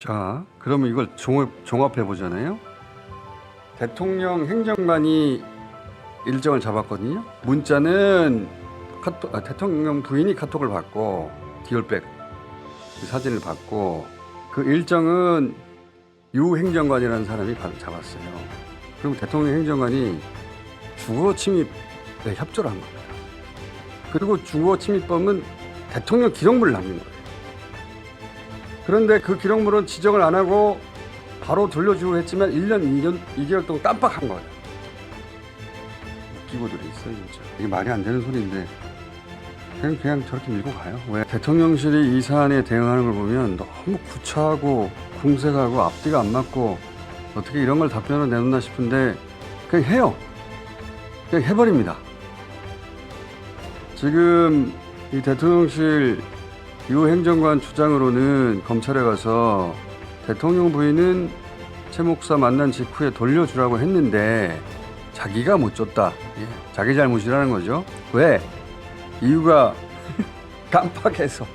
자, 그러면 이걸 종합해 보잖아요. 대통령 행정관이 일정을 잡았거든요. 문자는 대통령 부인이 카톡을 받고 디올백 사진을 받고 그 일정은 유 행정관이라는 사람이 잡았어요. 그리고 대통령 행정관이 주거 침입에 협조를 한 겁니다. 그리고 주거 침입범은 대통령 기록물을 남긴 거예요. 그런데 그 기록물은 지적을 안 하고 바로 돌려주고 했지만 1년 2개월 동안 깜빡한 거예요. 웃기고들이 있어요, 진짜. 이게 말이 안 되는 소리인데 그냥 저렇게 밀고 가요. 왜? 대통령실이 이 사안에 대응하는 걸 보면 너무 구차하고 궁색하고 앞뒤가 안 맞고 어떻게 이런 걸 답변을 내놓나 싶은데 그냥 해요. 그냥 해버립니다. 지금 이 대통령실 유 행정관 주장으로는 검찰에 가서 대통령 부인은 최 목사 만난 직후에 돌려주라고 했는데 자기가 못 줬다. 자기 잘못이라는 거죠. 왜? 이유가 깜빡해서.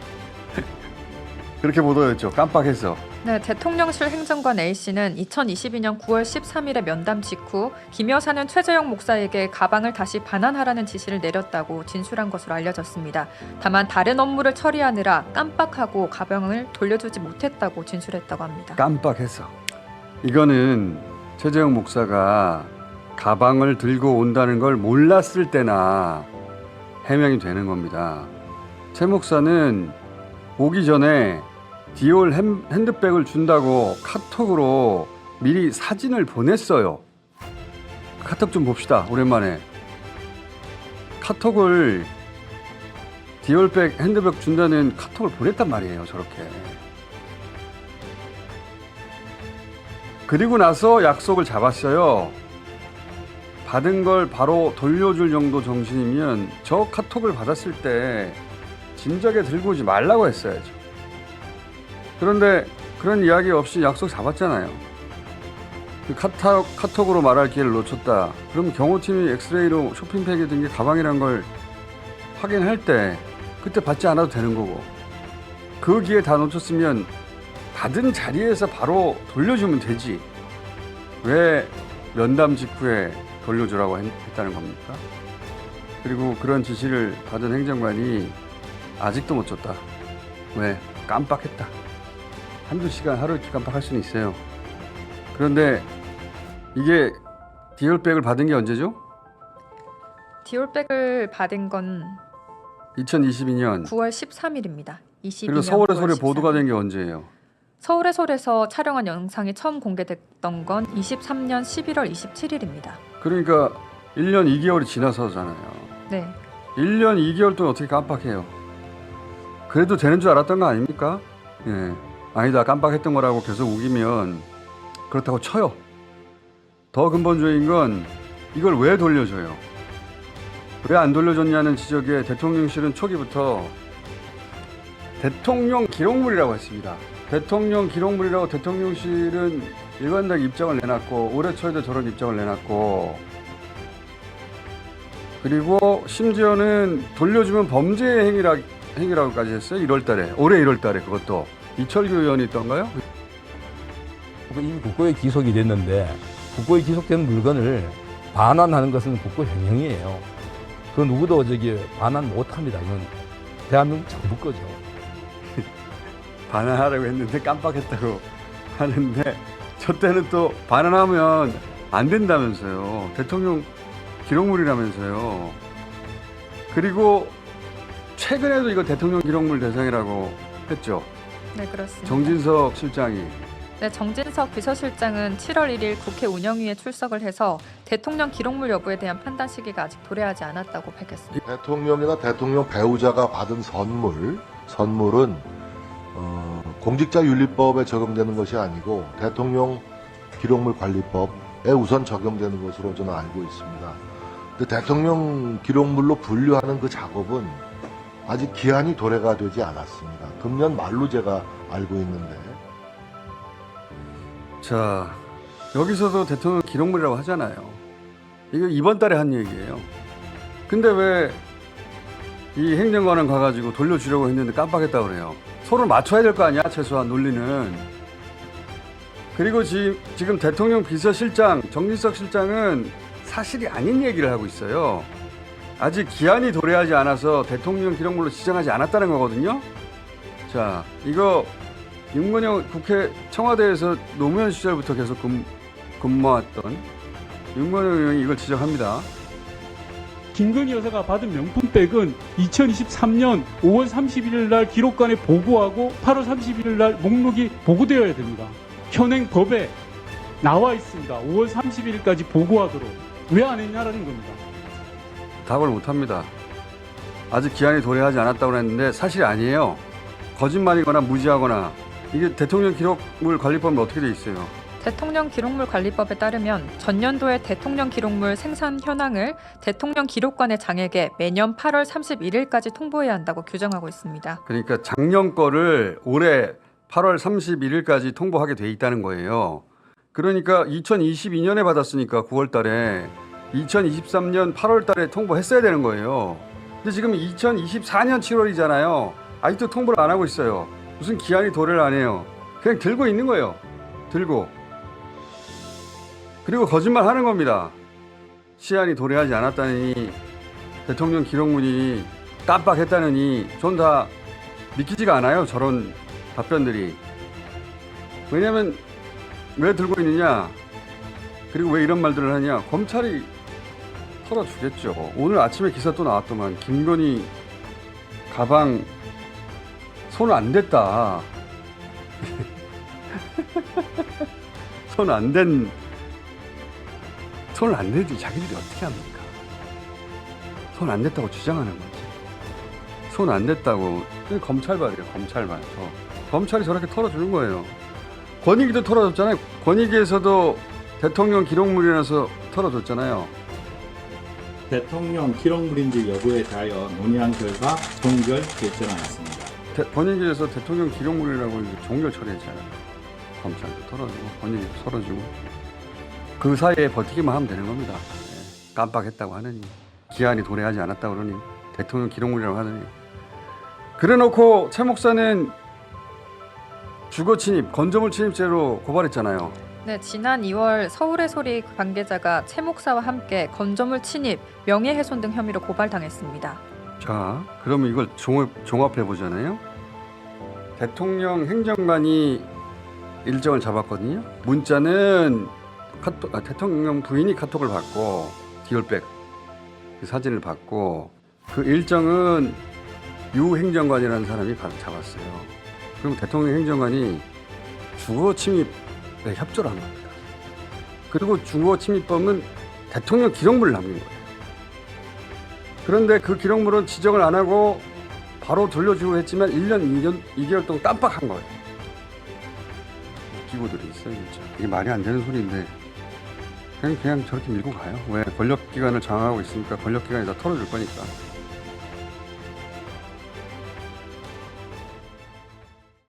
그렇게 보도했죠. 깜빡해서. 네, 대통령실 행정관 A씨는 2022년 9월 13일에 면담 직후 김 여사는 최재형 목사에게 가방을 다시 반환하라는 지시를 내렸다고 진술한 것으로 알려졌습니다. 다만 다른 업무를 처리하느라 깜빡하고 가방을 돌려주지 못했다고 진술했다고 합니다. 깜빡해서. 이거는 최재형 목사가 가방을 들고 온다는 걸 몰랐을 때나 해명이 되는 겁니다. 최 목사는 오기 전에 디올 핸드백을 준다고 카톡으로 미리 사진을 보냈어요. 카톡 좀 봅시다. 오랜만에. 카톡을 디올백 핸드백 준다는 카톡을 보냈단 말이에요. 저렇게. 그리고 나서 약속을 잡았어요. 받은 걸 바로 돌려줄 정도 정신이면 저 카톡을 받았을 때 진작에 들고 오지 말라고 했어야죠. 그런데 그런 이야기 없이 약속 잡았잖아요. 그 카톡으로 말할 기회를 놓쳤다. 그럼 경호팀이 엑스레이로 쇼핑백에 든 게 가방이란 걸 확인할 때 그때 받지 않아도 되는 거고 그 기회 다 놓쳤으면 받은 자리에서 바로 돌려주면 되지. 왜 면담 직후에 돌려주라고 했다는 겁니까? 그리고 그런 지시를 받은 행정관이 아직도 못 줬다. 왜? 깜빡했다. 한두 시간 하루 이틀 깜빡할 수는 있어요. 그런데 이게 디올백을 받은 게 언제죠? 디올백을 받은 건 2022년 9월 13일입니다. 22년 그리고 서울의 9월 소리 13일. 보도가 된 게 언제예요? 서울의 소리에서 촬영한 영상이 처음 공개됐던 건 23년 11월 27일입니다. 그러니까 1년 2개월이 지나서잖아요. 네. 1년 2개월 동안 어떻게 깜빡해요? 그래도 되는 줄 알았던 거 아닙니까? 예. 아니다, 깜빡했던 거라고 계속 우기면 그렇다고 쳐요. 더 근본적인 건 이걸 왜 돌려줘요? 왜 안 돌려줬냐는 지적에 대통령실은 초기부터 대통령 기록물이라고 했습니다. 대통령 기록물이라고 대통령실은 일관되게 입장을 내놨고 올해 초에도 저런 입장을 내놨고 그리고 심지어는 돌려주면 범죄 행위라고까지 했어요. 1월달에 올해 1월달에 그것도 이철규 의원이 있던가요? 이미 국고에 기속이 됐는데 국고에 기속된 물건을 반환하는 것은 국고 횡령이에요. 그 누구도 반환 못합니다. 이건 대한민국 정부 거죠. 반환하라고 했는데 깜빡했다고 하는데 저 때는 또 반환하면 안 된다면서요. 대통령 기록물이라면서요. 그리고 최근에도 이거 대통령 기록물 대상이라고 했죠. 네, 그렇습니다. 정진석 실장이. 네, 정진석 비서실장은 7월 1일 국회 운영위에 출석을 해서 대통령 기록물 여부에 대한 판단 시기가 아직 도래하지 않았다고 밝혔습니다. 대통령이나 대통령 배우자가 받은 선물은 공직자윤리법에 적용되는 것이 아니고 대통령 기록물 관리법에 우선 적용되는 것으로 저는 알고 있습니다. 근데 대통령 기록물로 분류하는 그 작업은 아직 기한이 도래가 되지 않았습니다. 금년 말로 제가 알고 있는데. 자, 여기서도 대통령 기록물이라고 하잖아요. 이거 이번 달에 한 얘기예요. 근데 왜 이 행정관은 가가지고 돌려주려고 했는데 깜빡했다고 그래요. 서로 맞춰야 될 거 아니야, 최소한 논리는. 그리고 지금 대통령 비서실장 정진석 실장은 사실이 아닌 얘기를 하고 있어요. 아직 기한이 도래하지 않아서 대통령 기록물로 지정하지 않았다는 거거든요. 자, 이거 윤건영 국회 청와대에서 노무현 시절부터 계속 근무했던 윤건영 의원이 이걸 지적합니다. 김건희 여사가 받은 명품백은 2023년 5월 31일 날 기록관에 보고하고 8월 31일 날 목록이 보고되어야 됩니다. 현행 법에 나와 있습니다. 5월 31일까지 보고하도록. 왜 안 했냐라는 겁니다. 답을 못합니다. 아직 기한이 도래하지 않았다고 했는데 사실이 아니에요. 거짓말이거나 무지하거나. 이게 대통령 기록물 관리법은 어떻게 돼 있어요? 대통령 기록물 관리법에 따르면 전년도의 대통령 기록물 생산 현황을 대통령 기록관의 장에게 매년 8월 31일까지 통보해야 한다고 규정하고 있습니다. 그러니까 작년 거를 올해 8월 31일까지 통보하게 돼 있다는 거예요. 그러니까 2022년에 받았으니까 9월 달에 2023년 8월 달에 통보했어야 되는 거예요. 근데 지금 2024년 7월이잖아요. 아직도 통보를 안 하고 있어요. 무슨 기한이 도래를 안 해요. 그냥 들고 있는 거예요. 들고. 그리고 거짓말 하는 겁니다. 시한이 도래하지 않았다니, 대통령 기록물이 깜빡했다느니 전 다 믿기지가 않아요. 저런 답변들이. 왜냐면 왜 들고 있느냐, 그리고 왜 이런 말들을 하냐, 검찰이 털어주겠죠. 오늘 아침에 기사 또 나왔더만 김건희 가방 손 안 댔다. 손 안 대지 자기들이 어떻게 합니까? 손 안 댔다고 주장하는 거지. 손 안 댔다고. 검찰발이에요. 검찰발. 검찰이 저렇게 털어주는 거예요. 권익위도 털어줬잖아요. 권익위에서도 대통령 기록물이라서 털어줬잖아요. 대통령 기록물인지 여부에 대하여 논의한 결과 종결 결정하였습니다. 권익위에서 대통령 기록물이라고 종결 처리했잖아요. 검찰도 털어주고 권익위도 털어주고 그 사이에 버티기만 하면 되는 겁니다. 깜빡했다고 하느니, 기한이 도래하지 않았다고 그러니, 대통령 기록물이라고 하느니. 그래놓고 최 목사는 주거 침입, 건조물 침입죄로 고발했잖아요. 네, 지난 2월 서울의 소리 관계자가 최 목사와 함께 건조물 침입, 명예훼손 등 혐의로 고발당했습니다. 자, 그러면 이걸 종합해 보잖아요. 대통령 행정관이 일정을 잡았거든요. 문자는 대통령 부인이 카톡을 받고 디올백 그 사진을 받고, 그 일정은 유 행정관이라는 사람이 잡았어요. 그럼 대통령 행정관이 주거 침입에 협조를 한 겁니다. 그리고 주거 침입범은 대통령 기록물을 남긴 거예요. 그런데 그 기록물은 지정을 안 하고 바로 돌려주고 했지만 1년 2개월 동안 깜빡한 거예요. 기구들이 있어요, 진짜. 이게 말이 안 되는 소리인데 그냥 저렇게 밀고 가요. 왜? 권력기관을 장악하고 있으니까 권력기관이 다 털어줄 거니까.